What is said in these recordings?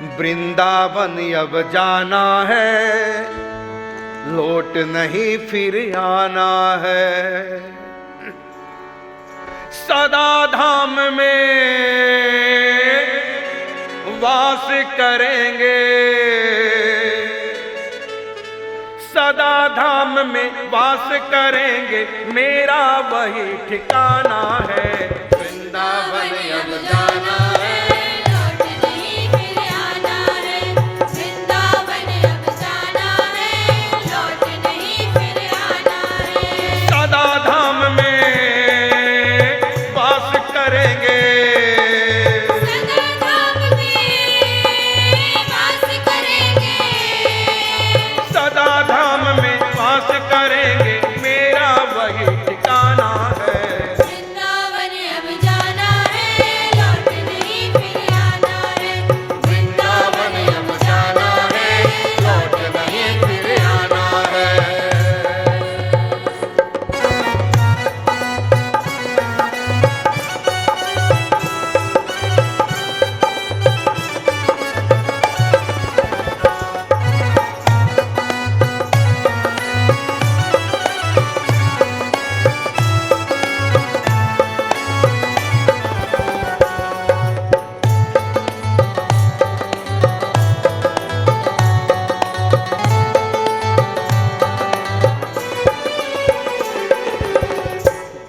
वृंदावन अब जाना है, लौट नहीं फिर आना है। सदा धाम में वास करेंगे, सदा धाम में वास करेंगे, मेरा वही ठिकाना है। वृंदावन अब जाना है, लौट नहीं फिर आना है। वृंदावन अब जाना है, लौट नहीं फिर आना है। सदा धाम में वास करेंगे, सदा धाम में वास करेंगे, सदा धाम में वास करेंगे, मेरा वही ठिकाना है। वृंदावन अब जाना है, लौट नहीं फिर आना है। वृंदावन अब जाना है, लौट नहीं फिर आना है।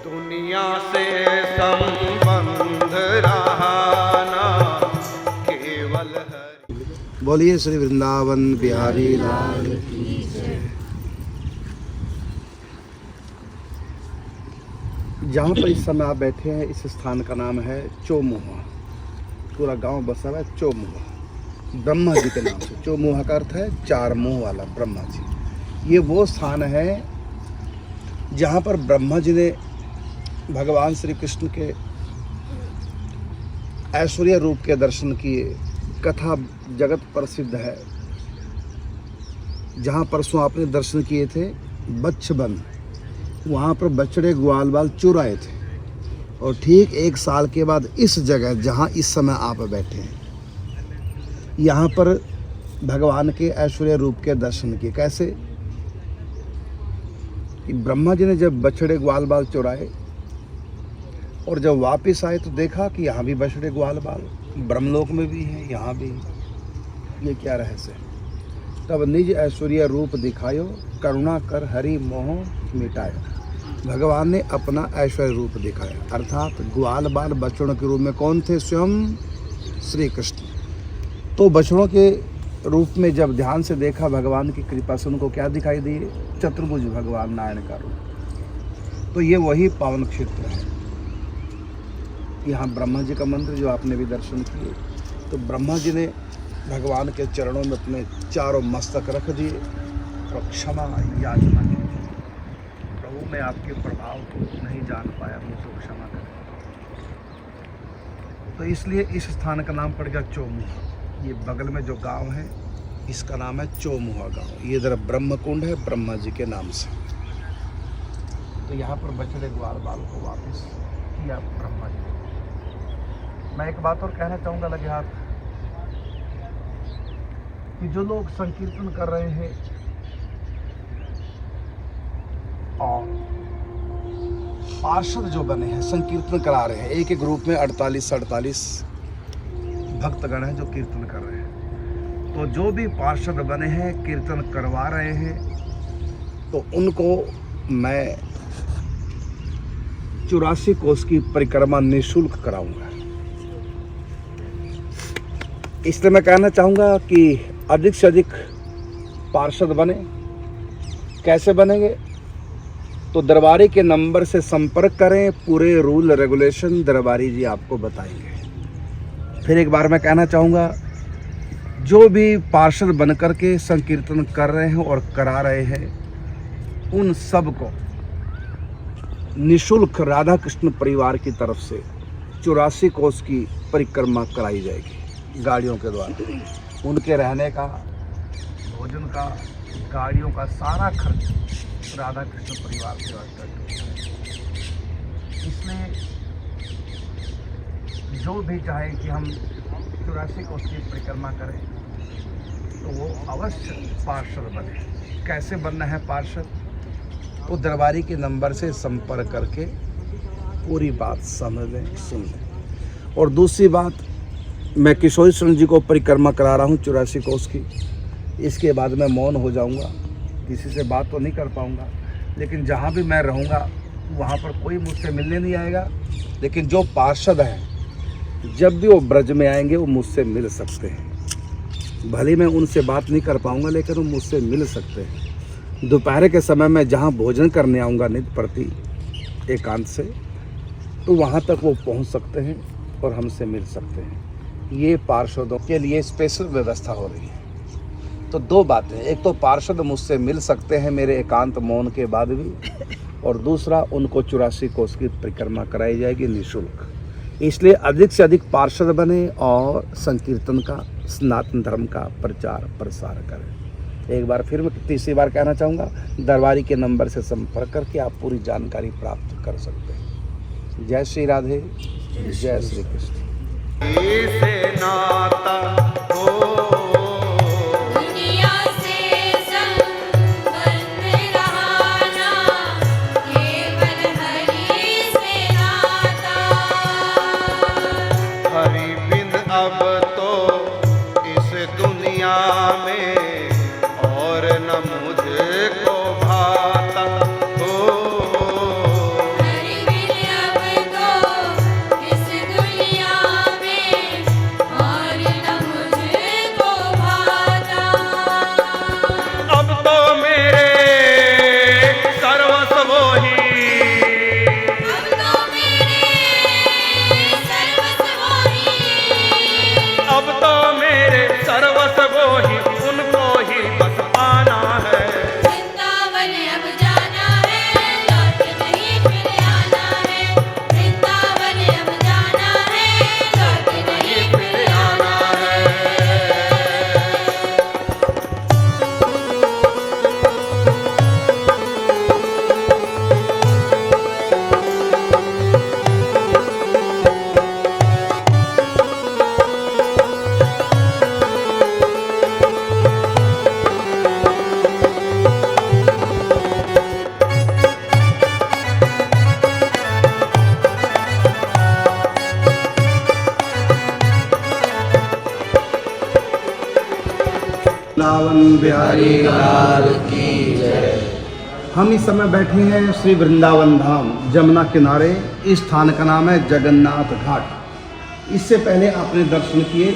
दुनिया से संबंध रहा ना, केवल हरि। बोलिए श्री वृंदावन बिहारी लाल की। जहाँ पर इस समय आप बैठे हैं, इस स्थान का नाम है चौमुहा। पूरा गांव बसा हुआ है चौमुहा, ब्रह्मा जी के नाम से। चौमुहा का अर्थ है चार मुंह वाला ब्रह्मा जी। ये वो स्थान है जहाँ पर ब्रह्मा जी ने भगवान श्री कृष्ण के ऐश्वर्य रूप के दर्शन किए। कथा जगत प्रसिद्ध है। जहाँ परसों आपने दर्शन किए थे बच्छवन, वहाँ पर बछड़े ग्वाल बाल चुराए थे। और ठीक 1 साल के बाद इस जगह जहाँ इस समय आप बैठे हैं, यहाँ पर भगवान के ऐश्वर्य रूप के दर्शन किए। कैसे कि ब्रह्मा जी ने जब बछड़े ग्वाल बाल चुराए और जब वापस आए तो देखा कि यहाँ भी बछड़े ग्वाल बाल, ब्रह्मलोक में भी है, यहाँ भी। ये क्या रहस्य है? तब निज ऐश्वर्य रूप दिखायो, करुणा कर हरि मोह मिटायो। भगवान ने अपना ऐश्वर्य रूप दिखाया, अर्थात ग्वाल बाल बछड़ों के रूप में कौन थे? स्वयं श्री कृष्ण। तो बछड़ों के रूप में जब ध्यान से देखा भगवान की कृपा से, उनको क्या दिखाई दिए? चतुर्भुज भगवान नारायण का रूप। तो ये वही पावन क्षेत्र है। यहाँ ब्रह्मा जी का मंदिर जो आपने भी दर्शन किए, तो ब्रह्मा जी ने भगवान के चरणों में अपने चारों मस्तक रख दिए और क्षमा याचना की। प्रभु मैं आपके प्रभाव को नहीं जान पाया, मुझको क्षमा करें। तो इसलिए इस स्थान का नाम पड़ गया चौमुहा। ये बगल में जो गांव है इसका नाम है चौमुहा गांव। ये इधर ब्रह्म कुंड है ब्रह्मा जी के नाम से। तो यहाँ पर बछड़े ग्वाल बाल को वापस किया ब्रह्मा जी। मैं एक बात और कहना चाहूँगा लगे हाथ, कि जो लोग संकीर्तन कर रहे हैं और पार्षद जो बने हैं संकीर्तन करा रहे हैं, एक एक ग्रुप में 48 भक्तगण हैं जो कीर्तन कर रहे हैं। तो जो भी पार्षद बने हैं कीर्तन करवा रहे हैं, तो उनको मैं 84 कोस की परिक्रमा निःशुल्क कराऊंगा। इसलिए मैं कहना चाहूँगा कि अधिक से अधिक पार्षद बने। कैसे बनेंगे? तो दरबारी के नंबर से संपर्क करें, पूरे रूल रेगुलेशन दरबारी जी आपको बताएंगे। फिर एक बार मैं कहना चाहूँगा, जो भी पार्षद बनकर के संकीर्तन कर रहे हैं और करा रहे हैं, उन सब को निःशुल्क राधा कृष्ण परिवार की तरफ से 84 कोस की परिक्रमा कराई जाएगी गाड़ियों के द्वारा। उनके रहने का, भोजन का, गाड़ियों का सारा खर्च राधा कृष्ण परिवार के वास्ते। इसलिए जो भी चाहे कि हम 84 कोष की परिक्रमा करे तो वो अवश्य पार्षद बने। कैसे बनना है पार्षद? तो दरबारी के नंबर से संपर्क करके पूरी बात समझ लें, सुन लें। और दूसरी बात, मैं किशोरी शरण जी को परिक्रमा करा रहा हूँ 84 कोष की। इसके बाद मैं मौन हो जाऊँगा, किसी से बात तो नहीं कर पाऊँगा, लेकिन जहाँ भी मैं रहूँगा वहाँ पर कोई मुझसे मिलने नहीं आएगा। लेकिन जो पार्षद हैं, जब भी वो ब्रज में आएंगे वो मुझसे मिल सकते हैं। भले मैं उनसे बात नहीं कर पाऊँगा, लेकिन वो मुझसे मिल सकते हैं। दोपहर के समय में जहाँ भोजन करने आऊँगा नित्य प्रति एकांत से, तो वहाँ तक वो पहुँच सकते हैं और हमसे मिल सकते हैं। ये पार्षदों के लिए स्पेशल व्यवस्था हो रही है। तो दो बातें, एक तो पार्षद मुझसे मिल सकते हैं मेरे एकांत मौन के बाद भी, और दूसरा उनको 84 कोष की परिक्रमा कराई जाएगी निःशुल्क। इसलिए अधिक से अधिक पार्षद बने और संकीर्तन का, सनातन धर्म का प्रचार प्रसार करें। एक बार फिर मैं तीसरी बार कहना चाहूँगा, दरबारी के नंबर से संपर्क करके आप पूरी जानकारी प्राप्त कर सकते हैं। जय श्री राधे, जय श्री कृष्ण। से नाता हो दुनिया से संबंध रहाना, केवल हरि से नाता। हरि बिन अब तो इस दुनिया में और न मुझको भाता हो। हरि बिन अब तो इस दुनिया में और न मुझको भाता। अब तो मेरे सर्वस्व वो ही, अब तो मेरे सर्वस्व ही, अब तो मेरे सर्वस्व वो ही, उनको ही बस पाना है। वृंदावन अब जाना है, लौट नहीं फिर आना है। वृंदावन अब जाना है, लौट नहीं फिर आना है। वृंदावन बिहारी लाल की जय। हम इस समय बैठे हैं श्री वृंदावन धाम, जमुना किनारे। इस स्थान का नाम है जगन्नाथ घाट। इससे पहले आपने दर्शन किए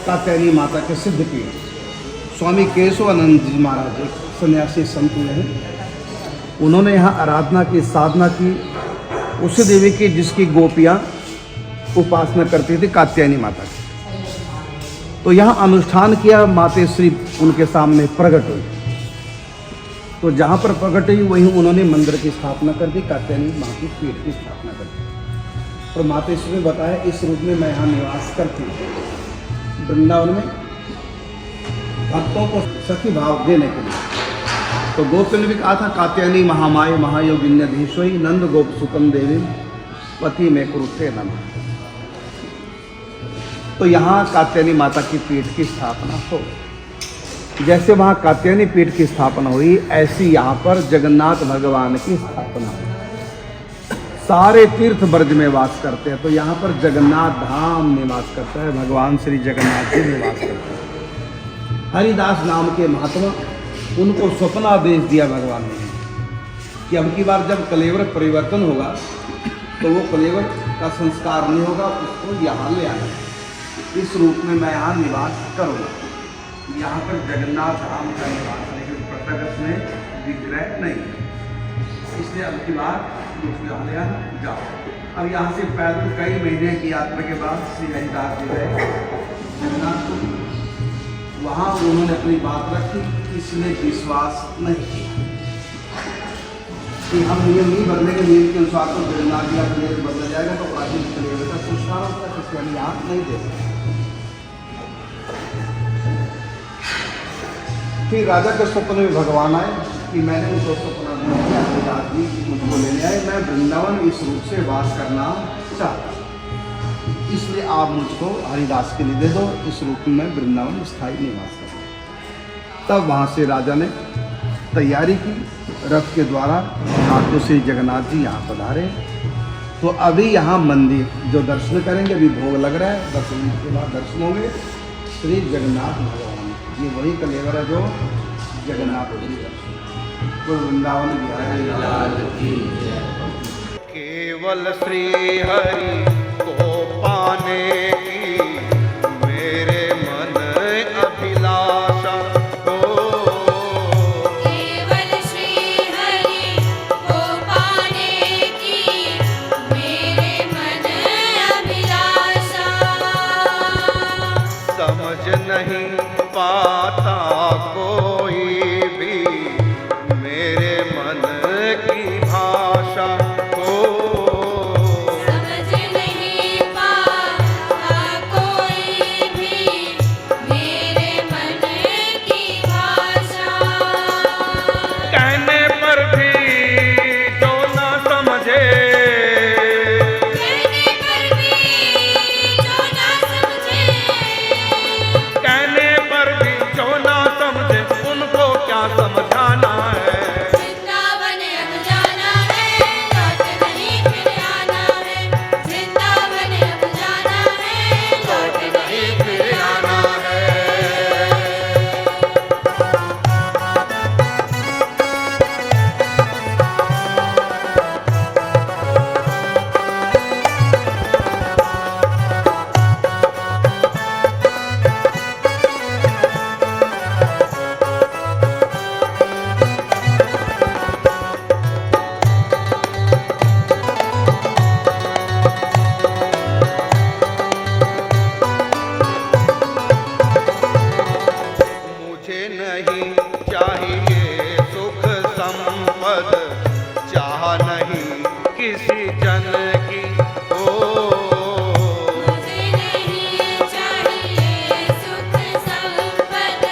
कात्यायनी माता के सिद्ध पीठ। स्वामी केशवानंद जी महाराज एक सन्यासी संत हैं, उन्होंने यहाँ आराधना की, साधना की उसी देवी की जिसकी गोपियाँ उपासना करती थी, कात्यायनी माता की। तो यहाँ अनुष्ठान किया, मातेश्री उनके सामने प्रकट हुई। तो जहाँ पर प्रकट हुई वहीं उन्होंने मंदिर की स्थापना कर दी, कात्यायनी माँ की पीठ की स्थापना कर दी। और मातेश्वरी ने बताया इस रूप में मैं यहाँ निवास करती हूँ वृंदावन में, भक्तों को सखी भाव देने के लिए। तो गोप ने भी कहा था, कात्यायनी महामाय महायोगिन्यधीश्वरी नंद गोप सुतम देवी पति में कुरुते नमः। तो यहाँ कात्यायनी माता की पीठ की स्थापना हो। जैसे वहाँ कात्यायनी पीठ की स्थापना हुई, ऐसी यहाँ पर जगन्नाथ भगवान की स्थापना हुई। सारे तीर्थ ब्रज में वास करते हैं, तो यहाँ पर जगन्नाथ धाम निवास करता है, भगवान श्री जगन्नाथ जी निवास करते हैं। हरिदास नाम के महात्मा, उनको स्वप्नादेश दिया भगवान ने कि अब की बार जब कलेवर परिवर्तन होगा तो वो कलेवर का संस्कार नहीं होगा, उसको यहाँ ले आना। इस रूप में मैं यहाँ निवास करूँगा। यहाँ पर जगन्नाथ धाम का निवास, लेकिन प्रत्यक्ष में विग्रह नहीं है। इसलिए अब की बार मुझको यहाँ ले आना, जाओ। अब यहाँ से पैदल कई महीने की यात्रा के बाद श्री हरिदास जी गए जगन्नाथपुरी। वहाँ उन्होंने अपनी बात रखी, इसलिए विश्वास नहीं किया कि हम नियम नहीं बदलेंगे, नियम के अनुसार तो जगन्नाथ जी का कलेवर बदला जाएगा, तो प्राचीन कलेवर का संस्कार होता है, इसलिए हम यहाँ नहीं दे सकते। फिर राजा के स्वप्न में भगवान आए कि मैंने उनको स्वप्न दिया, हरिदास जी मुझको लेने आए, मैं वृंदावन इस रूप से वास करना चाहता हूँ। इसलिए आप मुझको हरिदास के लिए दे दो, इस रूप में वृंदावन स्थायी निवास करें। तब वहाँ से राजा ने तैयारी की, रथ के द्वारा ठाकुर श्री जगन्नाथ जी यहाँ पधारे। तो अभी यहाँ मंदिर जो दर्शन करेंगे, अभी भोग लग रहा है, 10 मिनट के बाद दर्शन होंगे श्री जगन्नाथ भगवान। ये वही कलेवर है जो जगन्नाथ जी दर्शन। तो वृंदावन बिहारी लाल की जय। केवल श्री हरि को पाने की मेरे मन अभिलाषा हो। केवल श्री हरि को पाने की मेरे मन अभिलाषा। समझ नहीं पाता कोई भी मेरे मन की भाषा हो। समझ नहीं पाता कोई भी मेरे मन की भाषा। कहने पर भी जो न समझे, कहने पर भी जो ना समझे। कहने पर भी जो न समझे, उनको क्या समझाना है। वृंदावन अब जाना है, लौट नहीं फिर आना है। वृंदावन अब जाना है, लौट नहीं फिर आना है। मुझे नहीं चाहिए सुख संपद, चाह नहीं किसी जन की हो। मुझे नहीं चाहिए सुख संपद,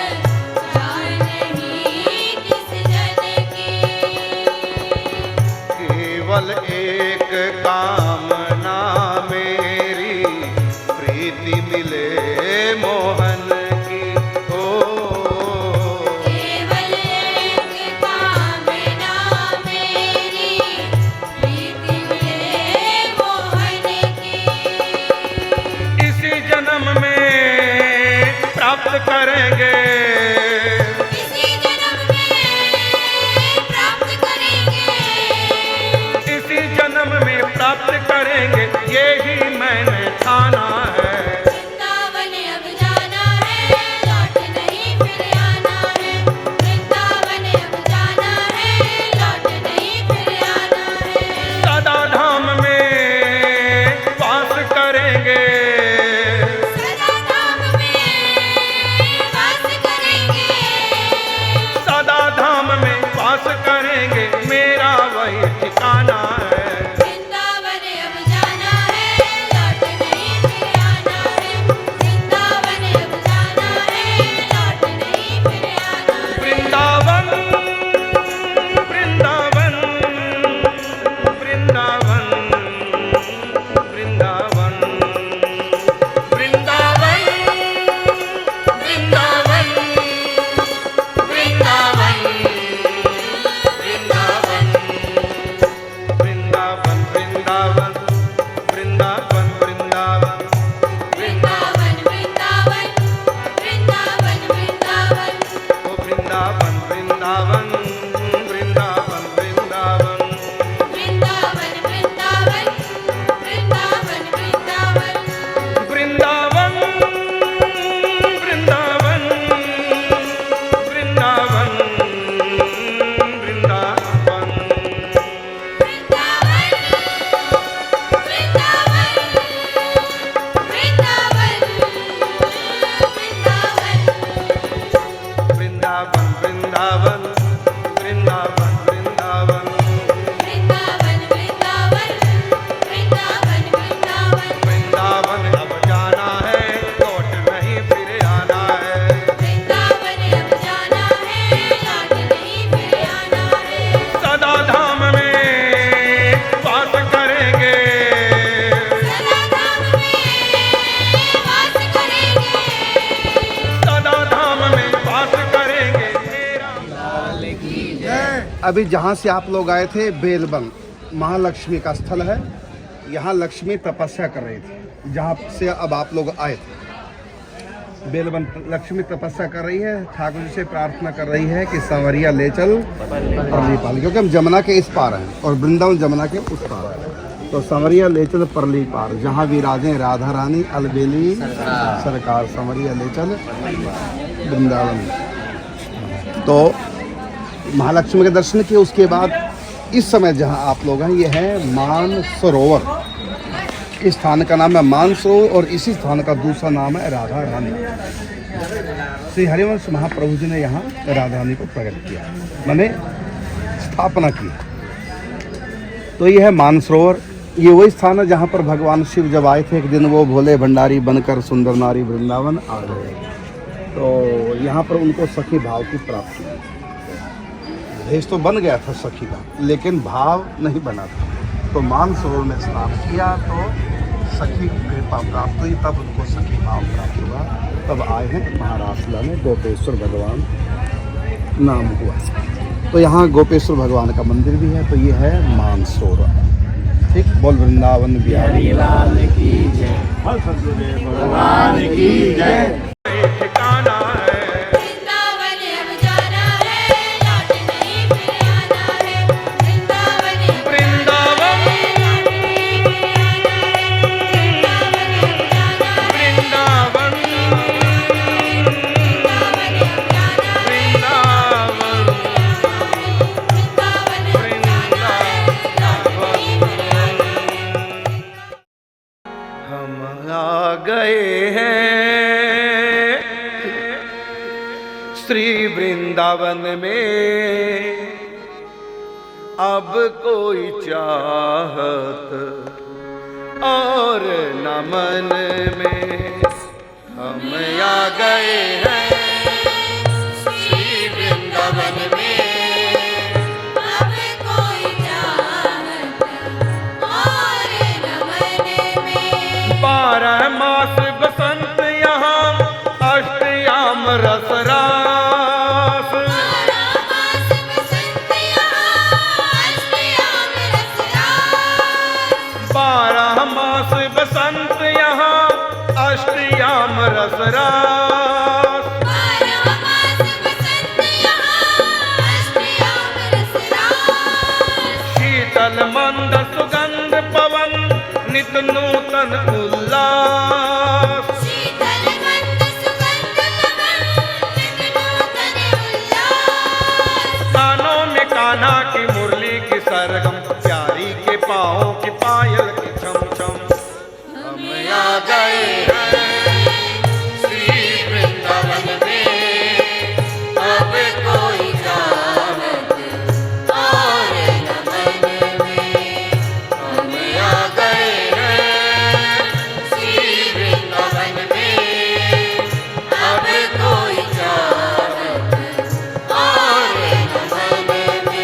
चाह नहीं किस जन की। केवल एक कामना मेरी, प्रीति मिले मोहन की हो। केवल अभी जहाँ से आप लोग आए थे बेलवन महालक्ष्मी का स्थल है। यहाँ लक्ष्मी तपस्या कर रही थी, जहाँ से अब आप लोग आए थे। बेलवन लक्ष्मी तपस्या कर रही है, ठाकुर जी से प्रार्थना कर रही है कि संवरिया ले चल परली पार, क्योंकि हम जमुना के इस पार हैं और वृंदावन जमुना के उस पार है। तो संवरिया ले चल परली पार, जहाँ विराजें राधा रानी अलबेली सरकार, संवरिया ले चल वृंदावन। तो महालक्ष्मी के दर्शन किए। उसके बाद इस समय जहाँ आप लोग हैं, ये है मानसरोवर। इस स्थान का नाम है मानसरोवर और इसी स्थान का दूसरा नाम है राधा रानी। श्री हरिवंश महाप्रभु जी ने यहाँ राधा रानी को प्रकट किया, मैंने स्थापना की। तो ये है मानसरोवर। ये वही स्थान है जहाँ पर भगवान शिव जब आए थे, एक दिन वो भोले भंडारी बनकर सुंदर नारी वृंदावन आ गए। तो यहाँ पर उनको सखी भाव की प्राप्ति हुई। भेष तो बन गया था सखी का, लेकिन भाव नहीं बना था। तो मानसरोवर में स्नान किया तो सखी की कृपा प्राप्त हुई, तब उनको सखी भाव प्राप्त हुआ। तब आए हैं महाराष्ट्र में, गोपेश्वर भगवान नाम हुआ। तो यहाँ गोपेश्वर भगवान का मंदिर भी है। तो ये है मानसरोवर। ठीक, बोल वृंदावन बिहारी लाल की जय, भगवान की जय। ठिकाना है वृंदावन अब जाना है, लौट नहीं फिर आना है। वृंदावन अब वृंदावन लौट नहीं फिर आना है। वृंदावन अब जाना है, वृंदावन वृंदावन अब जाना है। वृंदावन वृंदावन अब जाना है, लौट नहीं फिर आना है। हम आ गए हैं श्री वृंदावन में, अब कोई चाहत और न मन में। हम आ गए हैं श्री वृंदावन में, अब कोई चाहत और न मन में। 12 मास बसंत यहाँ अष्टयाम रसरास। 12 मास बसंत यहाँ अष्टयाम रसरास। शीतल मंद सुगंध पवन नित नूतन उल्लास। कानों में कान्हा की मुरली की सरगम, प्यारी के पाँवों की पायल की छम छम। हम आ गए हैं श्री वृंदावन में, अब कोई चाहत और न मन में। हम आ गए हैं श्री वृंदावन में, अब कोई चाहत और न मन में।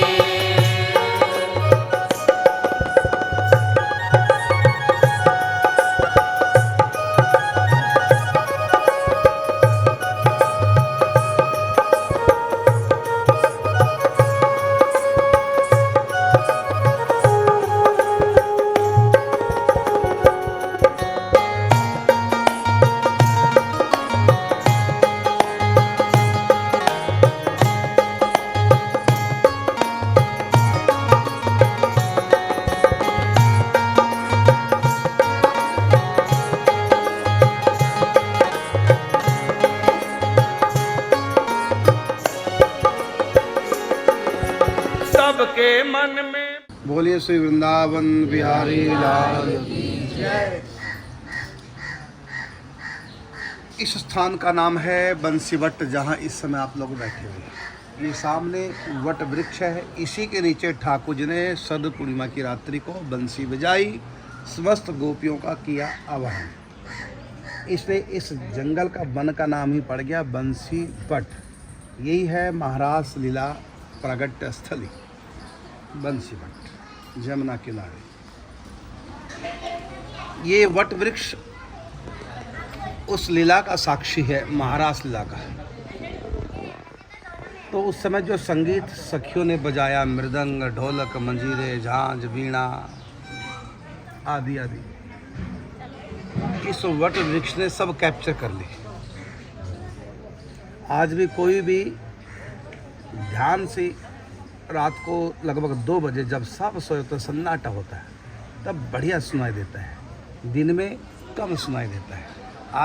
सबके मन में बोलिए श्री वृंदावन बिहारी लाल की जय। इस स्थान का नाम है बंसीवट, जहाँ इस समय आप लोग बैठे हुए हैं। ये सामने वट वृक्ष है, इसी के नीचे ठाकुर जी ने शरद पूर्णिमा की रात्रि को बंसी बजाई, समस्त गोपियों का किया आवाहन। इसलिए इस जंगल का वन का नाम ही पड़ गया बंसीवट। यही है महाराज लीला प्रगट स्थली बंसीवट, जमुना किनारे। ये वट वृक्ष उस लीला का साक्षी है, महाराज लीला का। तो उस समय जो संगीत सखियों ने बजाया, मृदंग, ढोलक, मंजीरे, झांझ, वीणा आदि आदि, इस वट वृक्ष ने सब कैप्चर कर ली। आज भी कोई भी ध्यान से रात को लगभग 2 बजे जब सब सोए तो सन्नाटा होता है, तब बढ़िया सुनाई देता है, दिन में कम सुनाई देता है।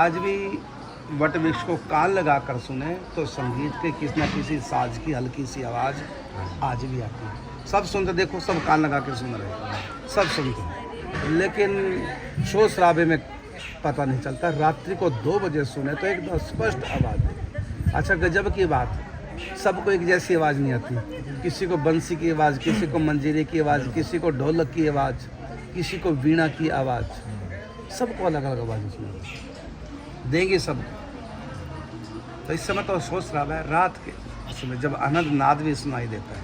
आज भी वट वृक्ष को कान लगा कर सुने तो संगीत के किसी न किसी साज की हल्की सी आवाज़ आज भी आती है। सब सुनते, देखो सब कान लगा के सुन रहे हैं, सब सुनते हैं, लेकिन शोर शराबे में पता नहीं चलता। रात्रि को 2 बजे सुने तो एकदम स्पष्ट आवाज़। अच्छा, गजब की बात, सबको एक जैसी आवाज़ नहीं आती। किसी को बंसी की आवाज़, किसी को मंजीरे की आवाज़, किसी को ढोलक की आवाज़, किसी को वीणा की आवाज़, सबको अलग अलग आवाज़ सुनाई देंगे सब। तो इस समय तो सोच रहा है, रात के समय जब अनंत नाद भी सुनाई देता है,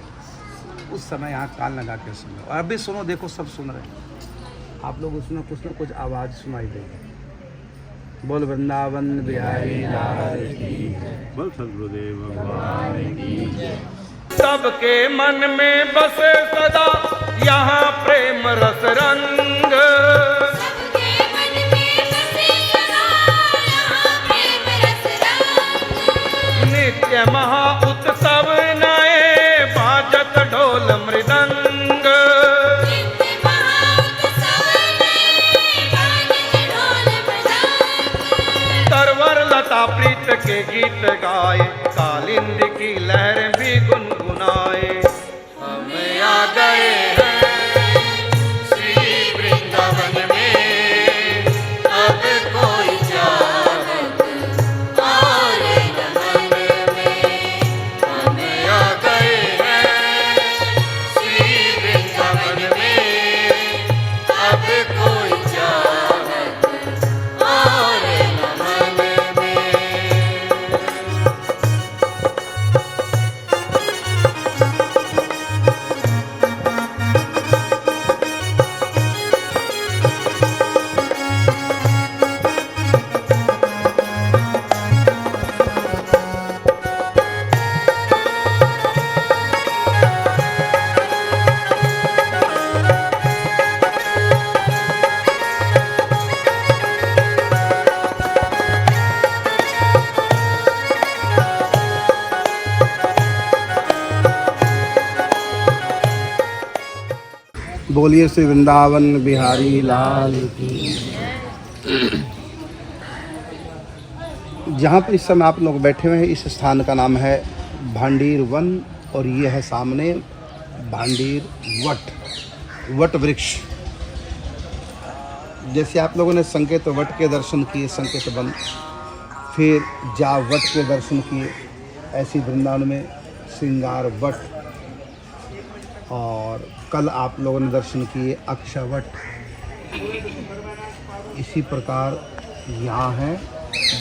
उस समय यहाँ कान लगा के सुनो। और अभी सुनो, देखो सब सुन रहे हैं, आप लोग उसमें कुछ ना कुछ आवाज़ सुनाई देगी। बोल वृंदावन बिहारी लाल की, बोल सद्गुरुदेव भगवान की। सबके मन में बसे सदा यहाँ प्रेम रस रंग। सबके मन में बसे सदा यहाँ प्रेम रस रंग। नित्य महा उत्सव नए बाजत ढोल मृदंग। नित्य महोत्सव में बाजत ढोल मृदंग। तरवर लता प्रीत के गीत गाए, कालिंदी की लहर भी गुनगुनाए। हम आ गए हैं श्री वृंदावन में, अब कोई चाहत और न मन में। हम आ गए हैं श्री वृंदावन में, अब कोई चाहत और न मन में। बोलिए श्री वृंदावन बिहारी लाल की। जहाँ पर इस समय आप लोग बैठे हुए हैं, इस स्थान का नाम है भांडीर वन, और ये है सामने भांडीर वट वृक्ष। जैसे आप लोगों ने संकेत वट के दर्शन किए, संकेत वन, फिर जा वट के दर्शन किए, ऐसी वृंदावन में श्रृंगार वट, और कल आप लोगों ने दर्शन किए अक्षवट। इसी प्रकार यहाँ है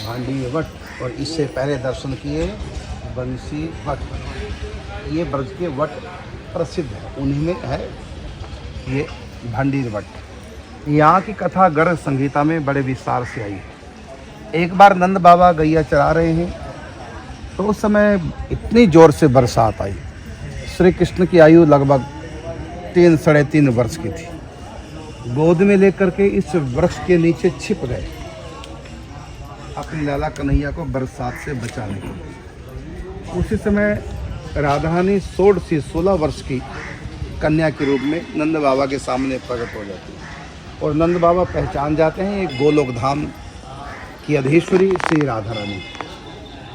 भांडी वट, और इससे पहले दर्शन किए बंसी वट। ये ब्रज के वट प्रसिद्ध है, उन्हीं में है ये भांडीर वट। यहाँ की कथा गर्ग संहिता में बड़े विस्तार से आई है। एक बार नंद बाबा गैया चरा रहे हैं, तो उस समय इतनी ज़ोर से बरसात आई। श्री कृष्ण की आयु लगभग 3-3.5 वर्ष की थी। गोद में लेकर के इस वृक्ष के नीचे छिप गए अपनी लाला कन्हैया को बरसात से बचाने के लिए। उसी समय राधारानी 16 वर्ष की कन्या के रूप में नंद बाबा के सामने प्रकट हो जाती है, और नंद बाबा पहचान जाते हैं एक गोलोक धाम की अधीश्वरी श्री राधारानी,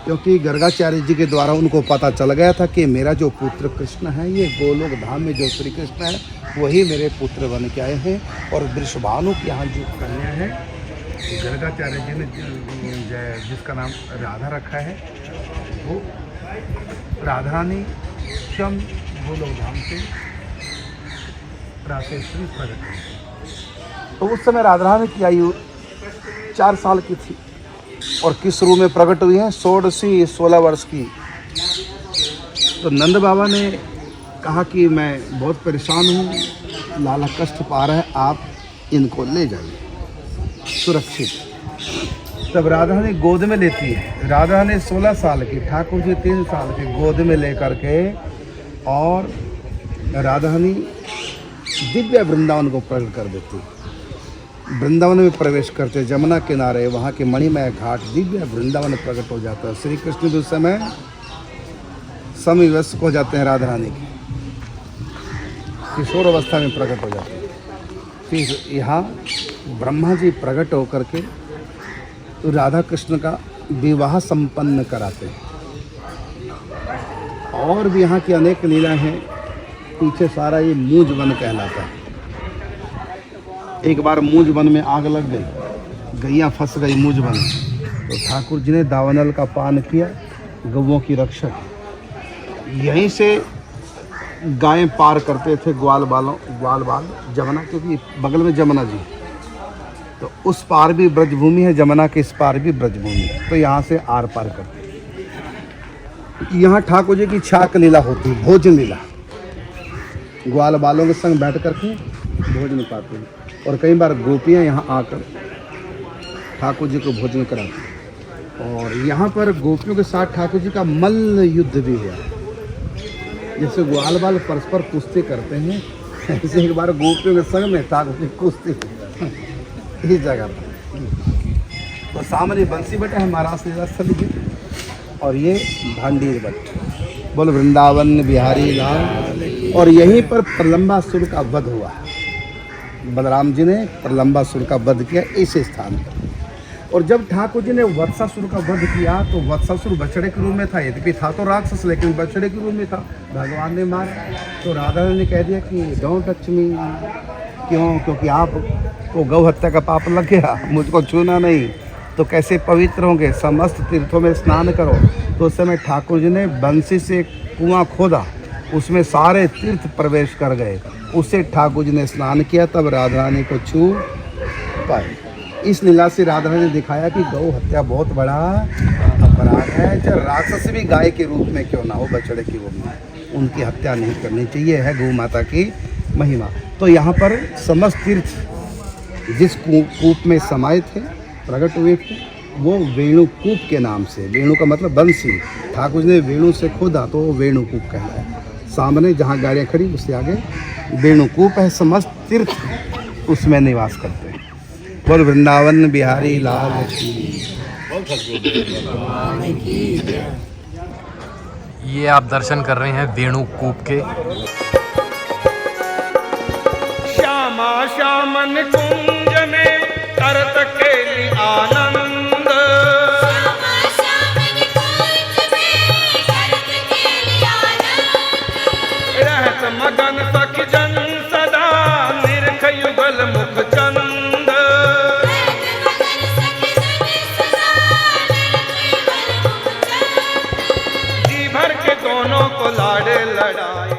क्योंकि गर्गाचार्य जी के द्वारा उनको पता चल गया था कि मेरा जो पुत्र कृष्ण है, ये गोलोक धाम में जो श्री कृष्ण है वही मेरे पुत्र बन के आए हैं। और वृषभानु की यहाँ जो कन्या है, गर्गाचार्य जी ने जिसका नाम राधा रखा है, वो राधारानी स्वयं गोलोक धाम से राशेश्वरी प्रकट हुई। तो उस समय राधारानी की आयु 4 साल की थी, और किस रूप में प्रकट हुई है? 16 वर्ष की। तो नंद बाबा ने कहा कि मैं बहुत परेशान हूँ, लाला कष्ट पा रहा है, आप इनको ले जाइए सुरक्षित। तब राधा रानी गोद में लेती है। राधा रानी 16 साल की, ठाकुर जी 3 साल के, गोद में लेकर के और राधा रानी दिव्य वृंदावन को प्रकट कर देती। वृंदावन में प्रवेश करते, जमुना किनारे वहाँ के मणिमय घाट दिव्य वृंदावन प्रकट हो जाता है। श्री कृष्ण भी उस समय समविवश हो जाते हैं राधा रानी की, किशोर अवस्था में प्रकट हो जाते हैं। फिर यहाँ ब्रह्मा जी प्रकट होकर के तो राधा कृष्ण का विवाह संपन्न कराते हैं। और भी यहाँ की अनेक लीला हैं। पीछे सारा ये मूंज वन कहलाता है। एक बार मूंज वन में आग लग गई, गैया फंस गई मूंज वन में, तो ठाकुर जी ने दावानल का पान किया, गौओं की रक्षा की। यहीं से गायें पार करते थे ग्वाल बाल जमुना, क्योंकि बगल में जमुना जी, तो उस पार भी ब्रजभूमि है, जमुना के इस पार भी ब्रजभूमि है, तो यहाँ से आर पार करते। यहाँ ठाकुर जी की छाक लीला होती है, भोजन लीला। ग्वाल बालों के संग बैठ करके भोजन पाते हैं, और कई बार गोपियाँ यहाँ आकर ठाकुर जी को भोजन कराती। और यहाँ पर गोपियों के साथ ठाकुर जी का मल्ल युद्ध भी हुआ। जैसे ग्वाल बाल परस्पर कुश्ती करते हैं, ऐसे एक बार गोपियों के संग में ठाकुर जी कुश्ती इस जगह पर। तो सामने बंसी बट है महाराज लीला स्थल की, और ये भांडीर बट। बोल वृंदावन बिहारी लाल। और यहीं पर प्रलंबासुर का वध हुआ। बलराम जी ने प्रलंबासुर का वध किया इस स्थान पर। और जब ठाकुर जी ने वत्सासुर का वध किया तो वत्सासुर बछड़े के रूप में था, यद्यपि था तो राक्षस, लेकिन बछड़े के रूप में था। भगवान ने मारा तो राधा ने कह दिया कि डोंट टच मी। क्यों? क्योंकि आप को गौ हत्या का पाप लग गया, मुझको छूना नहीं, तो कैसे पवित्र होंगे? समस्त तीर्थों में स्नान करो। तो उस समय ठाकुर जी ने बंसी से कुआं खोदा, उसमें सारे तीर्थ प्रवेश कर गए, उससे ठाकुर जी ने स्नान किया, तब राधा रानी को छू पाए। इस लीला से राधा रानी ने दिखाया कि गौ हत्या बहुत बड़ा अपराध है। चाहे राक्षस भी गाय के रूप में क्यों ना हो, बछड़े के रूप में, उनकी हत्या नहीं करनी चाहिए, है गौ माता की महिमा। तो यहाँ पर समस्त तीर्थ जिस कूप में समाये थे, प्रकट हुए थे, वो वेणुकूप के नाम से। वेणु का मतलब बंसी, ठाकुर जी ने वेणु से खोदा तो वो वेणुकूप कहलाया। सामने जहाँ गाड़ियाँ खड़ी उससे आगे वेणुकूप है। समस्त तीर्थ उसमें निवास करते हैं। बोल वृंदावन बिहारी लाल की। ये आप दर्शन कर रहे हैं वेणुकूप के। श्यामा श्यामन कुंज में करत केली आनंद, श्यामा श्यामन कुंज में करत केली आनंद। रहत मगन सखी जन सदा निरख युगल मुख चंद। रहत मगन सखी जन सदा निरख युगल मुख चंद। जी भर के दोनों को लाड़े लड़ाए,